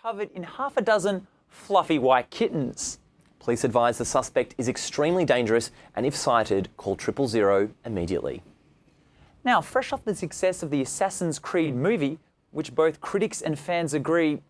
covered in half a dozen fluffy white kittens. Police advise the suspect is extremely dangerous and if sighted, call 000 immediately. Now, fresh off the success of the Assassin's Creed movie, which both critics and fans agree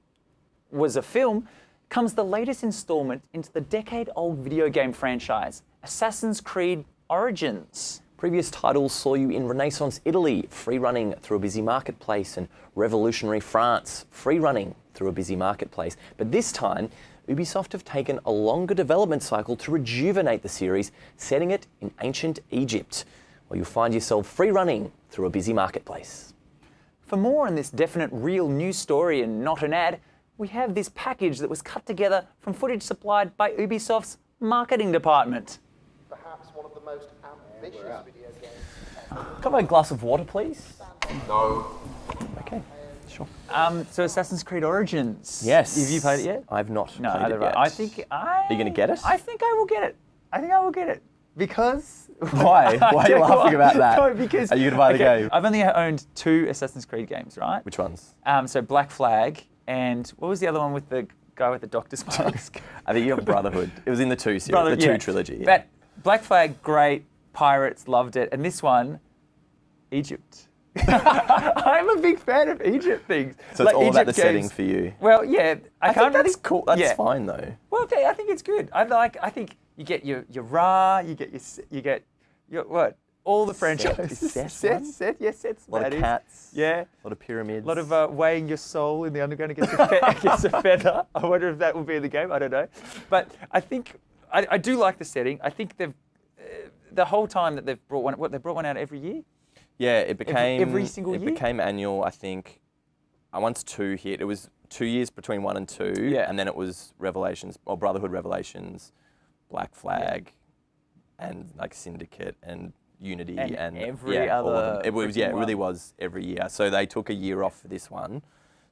was a film, comes the latest installment into the decade-old video game franchise, Assassin's Creed Origins. Previous titles saw you in Renaissance Italy, free running through a busy marketplace, and revolutionary France, free running through a busy marketplace. But this time, Ubisoft have taken a longer development cycle to rejuvenate the series, setting it in ancient Egypt, where you'll find yourself free running through a busy marketplace. For more on this definite real news story and not an ad, we have this package that was cut together from footage supplied by Ubisoft's marketing department. Perhaps one of the most ambitious video games ever. Can I have a glass of water, please? No. Okay, sure. So Assassin's Creed Origins. Yes. Have you played it yet? I've not No, played either it yet. I think Are you going to get it? I think I will get it. I think I will get it. Because... Why? Why are you laughing about that? No, because... Are you going to buy the game? I've only owned 2 Assassin's Creed games, right? Which ones? So Black Flag and... What was the other one with the guy with the doctor's mask? I think you have Brotherhood. It was in the 2 series, Brother- the 2 yeah. trilogy. But Black Flag, great. Pirates, loved it. And this one, Egypt. I'm a big fan of Egypt things. So it's all Egypt about the games. setting for you. Well, yeah. I think can't that's really... cool. That's yeah. fine though. Well, okay, I think it's good. I think you get your Ra, you get your what? All the franchises. Sets. Yes, sets. A lot of that is. cats. Yeah. A lot of pyramids. A lot of weighing your soul in the underground against a feather. I wonder if that will be in the game. I don't know. But I think I do like the setting. I think they've the whole time that they've brought one. What they brought one out every year. Yeah, it became every single year. It became annual. I think. Once 2 hit, it was 2 years between 1 and 2. Yeah. And then it was Revelations or Brotherhood Revelations, Black Flag, and like Syndicate and Unity and every all other. of them. It was it one. really was every year. So they took a year off for this one.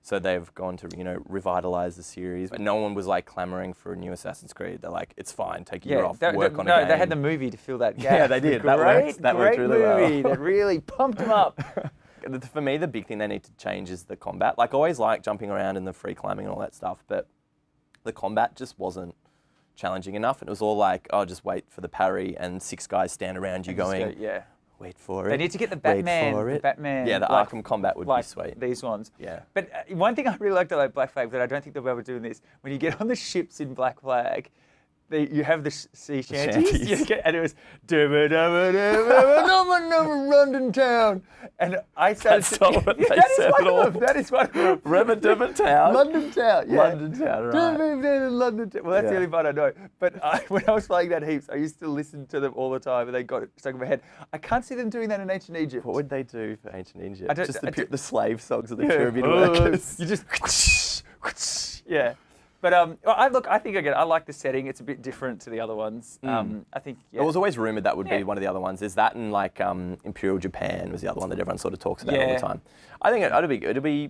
So they've gone to revitalize the series. But no one was like clamoring for a new Assassin's Creed. They're like, it's fine, take a year off, work on a game. No, they had the movie to fill that gap. Yeah, they did. That worked. That worked really well. Great movie that really pumped them up. For me, the big thing they need to change is the combat. Like, I always like jumping around and the free climbing and all that stuff, but the combat just wasn't challenging enough. And it was all like, oh, just wait for the parry, and 6 guys stand around you going, wait for it. They need to get the wait Batman. for it. The Batman. Yeah, the like, Arkham combat would like be sweet. These ones. Yeah. But one thing I really liked about Black Flag, but I don't think they'll be able to do this, when you get on the ships in Black Flag, you have the sea shanties. And it was London town. And I started That's not what they said at all. That is one of them. Rema Town. London town. Yeah. London Town, right. London town. Well, that's the only part I know. But when I was playing that heaps, I used to listen to them all the time, and they got it stuck in my head. I can't see them doing that in ancient Egypt. What would they do for ancient Egypt? don't- Just I don't- the slave songs of the pyramid workers. You just yeah. But I think I like the setting. It's a bit different to the other ones. I think It was always rumoured that would be one of the other ones. Is that and like Imperial Japan was the other one that everyone sort of talks about all the time. I think it'll be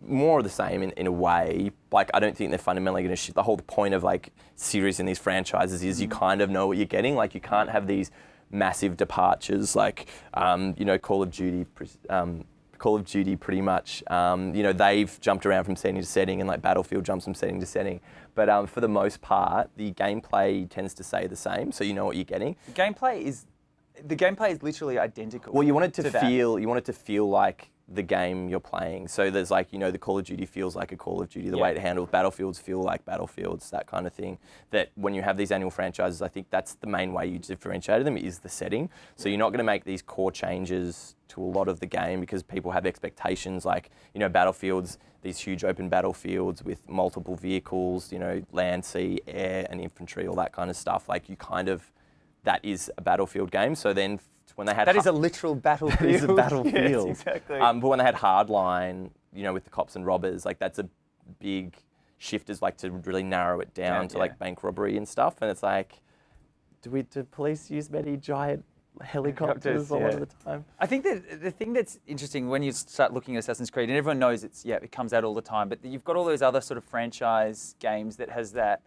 more of the same in a way. Like, I don't think they're fundamentally going to shift. The whole point of like series in these franchises is you kind of know what you're getting. Like, you can't have these massive departures like Call of Duty. Call of Duty pretty much, they've jumped around from setting to setting, and like Battlefield jumps from setting to setting. But for the most part, the gameplay tends to stay the same, so you know what you're getting. The gameplay is literally identical. Well, you want it to that. you want it to feel like the game you're playing. So there's like, the Call of Duty feels like a Call of Duty, the way it handles Battlefields feel like Battlefields, that kind of thing. That when you have these annual franchises, I think that's the main way you differentiate them is the setting. So you're not going to make these core changes to a lot of the game because people have expectations like, Battlefields, these huge open battlefields with multiple vehicles, land, sea, air and infantry, all that kind of stuff. Like that is a Battlefield game. So then when they had that is a literal battlefield. It is a battlefield. Yes, exactly. But when they had Hardline, with the cops and robbers, like that's a big shift, is like to really narrow it down to like bank robbery and stuff. And it's like, do police use many giant helicopters a lot of the time? I think that the thing that's interesting when you start looking at Assassin's Creed, and everyone knows it comes out all the time, but you've got all those other sort of franchise games that has that,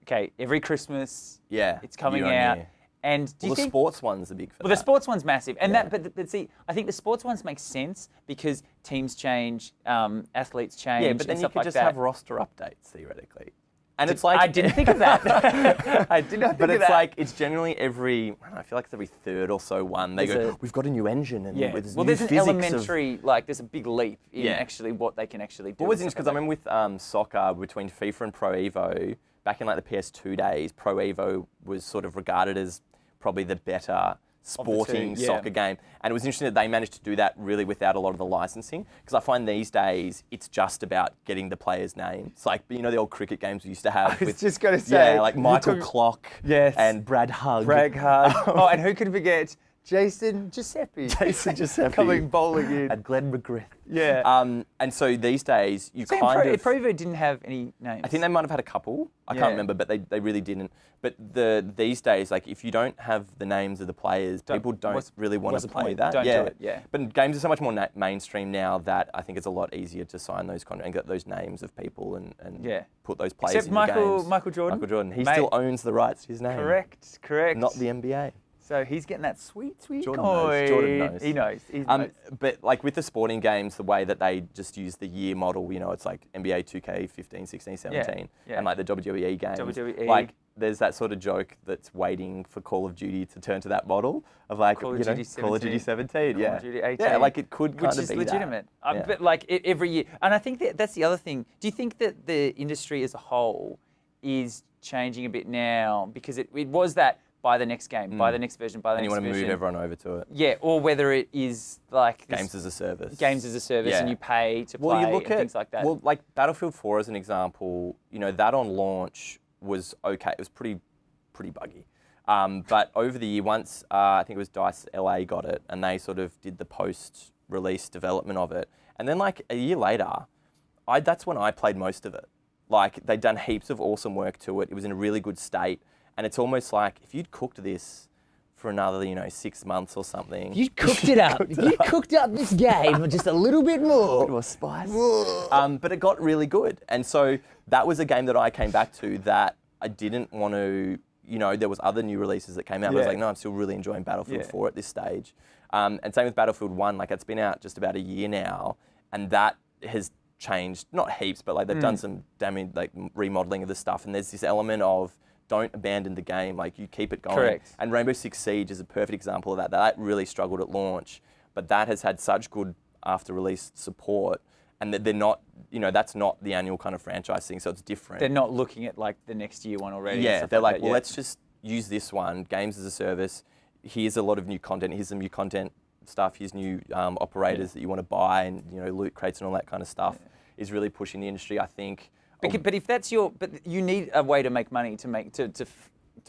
okay, every Christmas, Yeah, it's coming year on out. year. And do you the think sports one's a big for Well, that. the sports one's massive, and Yeah. but see, I think the sports ones make sense because teams change, athletes change, Yeah, but then and you stuff could like just that. have roster updates theoretically. And it's like I didn't think of that. I did not think But of it's that. like it's generally every. I don't know, I feel like it's every third or so one. They There's go, we've got a new engine and with well, new there's an physics elementary, like there's a big leap in Yeah. actually what they can actually do. What was and interesting stuff because I like remember with soccer between FIFA and Pro Evo back in like the PS2 days, Pro Evo was sort of regarded as probably the better sporting yeah. soccer game, and it was interesting that they managed to do that really without a lot of the licensing. Because I find these days it's just about getting the players' names, like you know the old cricket games we used to have. I was just gonna say, yeah, like you Michael took- Clock, Yes. and Brad Hugg. Brag hard. Oh, and who can forget Jason Giuseppe? Jason Giuseppe. coming bowling in. and Glenn McGriff. Yeah. And so these days you So kind of. Pro Evo didn't have any names. I think they might have had a couple. I Yeah. can't remember, but they really didn't. But these days, like if you don't have the names of the players, people don't really want what's to the play point? that. Don't do yeah. it, yeah. But games are so much more mainstream now that I think it's a lot easier to sign those contracts and get those names of people and Yeah. put those players Except in Michael games. Michael Jordan. Michael Jordan. He Mate. still owns the rights to his name. Correct. Not the NBA. So he's getting that sweet Jordan coin. knows. Jordan knows. He knows. He knows. But like with the sporting games, the way that they just use the year model, you know, it's like NBA 2K 15, 16, 17, yeah. and like the WWE games. WWE. Like there's that sort of joke that's waiting for Call of Duty to turn to that model of like, Call of you know, Duty Call of Duty 17, yeah. Call of Duty 18. Yeah, like it could kind Which of is be legitimate. that. Yeah. But like every year. And I think that's the other thing. Do you think that the industry as a whole is changing a bit now? Because it was that buy the next game, buy the next version, buy the And you next want to version. move everyone over to it. Yeah, or whether it is like this Games as a service. games as a service Yeah. and you pay to Well, play you look and at things like that. Well, like Battlefield 4 as an example, you know, that on launch was okay. It was pretty buggy. But over the year, once I think it was DICE LA got it, and they sort of did the post-release development of it, and then like a year later, that's when I played most of it. Like they'd done heaps of awesome work to it. It was in a really good state, and it's almost like if you'd cooked this for another, 6 months or something. You cooked it up. You cooked up this game just a little bit more. More spice. But it got really good. And so that was a game that I came back to that I didn't want to, there was other new releases that came out. But I was Yeah. like, no, I'm still really enjoying Battlefield Yeah. 4 at this stage. And same with Battlefield 1, like it's been out just about a year now. And that has changed, not heaps, but like they've done some like remodeling of the stuff. And there's this element of don't abandon the game, like you keep it going. Correct. And Rainbow Six Siege is a perfect example of that. That really struggled at launch, but that has had such good after-release support, and that they're not, that's not the annual kind of franchise thing, so it's different. They're not looking at like the next year one already. and Yeah, stuff they're like, that, well, yeah. let's just use this one, games as a service. Here's a lot of new content. Here's some new content stuff. Here's new operators that you want to buy, and loot crates and all that kind of stuff is really pushing the industry, I think. But if that's but you need a way to make money to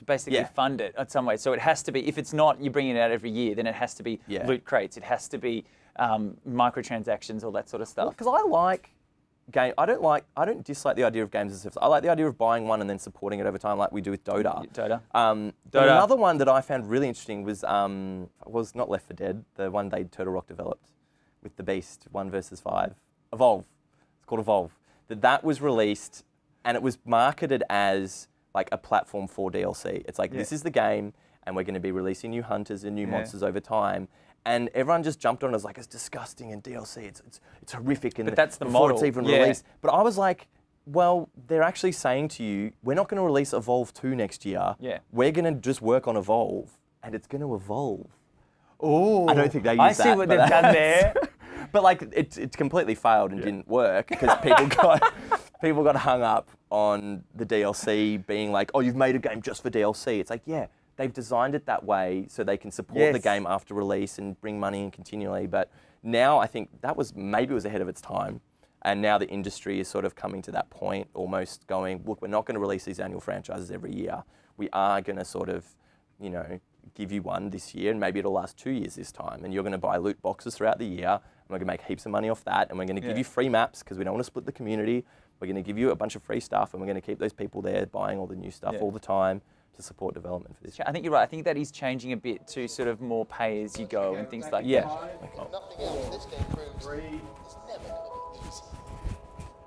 basically Yeah. fund it in some way. So it has to be, if it's not, you bring it out every year, then it has to be Yeah. loot crates. It has to be microtransactions, all that sort of stuff. Because I like game. I don't dislike the idea of games as a service. I like the idea of buying one and then supporting it over time, like we do with Dota. Dota. But another one that I found really interesting was not Left 4 Dead, the one Turtle Rock developed with the Beast 1 versus 5. Evolve. It's called Evolve. That was released, and it was marketed as like a platform for DLC. It's like, this is the game, and we're going to be releasing new hunters and new monsters over time. And everyone just jumped on it as like, it's disgusting and DLC. It's horrific. And But that's the before model. it's even Yeah. released. But I was like, well, they're actually saying to you, we're not going to release Evolve 2 next year. Yeah. We're going to just work on Evolve, and it's going to evolve. Oh, I don't think they use I see that, what but they've done there. But like it completely failed and didn't work because people got hung up on the DLC being like, oh, you've made a game just for DLC. It's like, yeah, they've designed it that way so they can support the Yes. game after release and bring money in continually. But now I think that was ahead of its time. And now the industry is sort of coming to that point, almost going, look, we're not going to release these annual franchises every year. We are going to sort of, give you one this year, and maybe it'll last 2 years this time. And you're going to buy loot boxes throughout the year, and we're going to make heaps of money off that. And we're going to give you free maps because we don't want to split the community. We're going to give you a bunch of free stuff, and we're going to keep those people there buying all the new stuff all the time to support development for this. I think you're right. I think that is changing a bit to sort of more pay as you go and things like that. Nothing else, this game proves it's never going to be easy.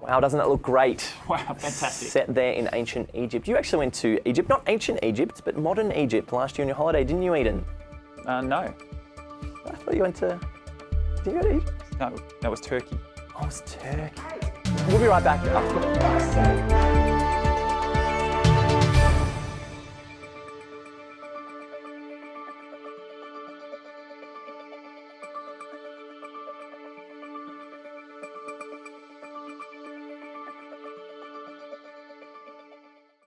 Wow, doesn't it look great? Wow, fantastic. Set there in ancient Egypt. You actually went to Egypt, not ancient Egypt, but modern Egypt last year on your holiday, didn't you, Eden? No. I thought you went to... Did you go to Egypt? No, that was Turkey. Oh, it's Turkey. We'll be right back after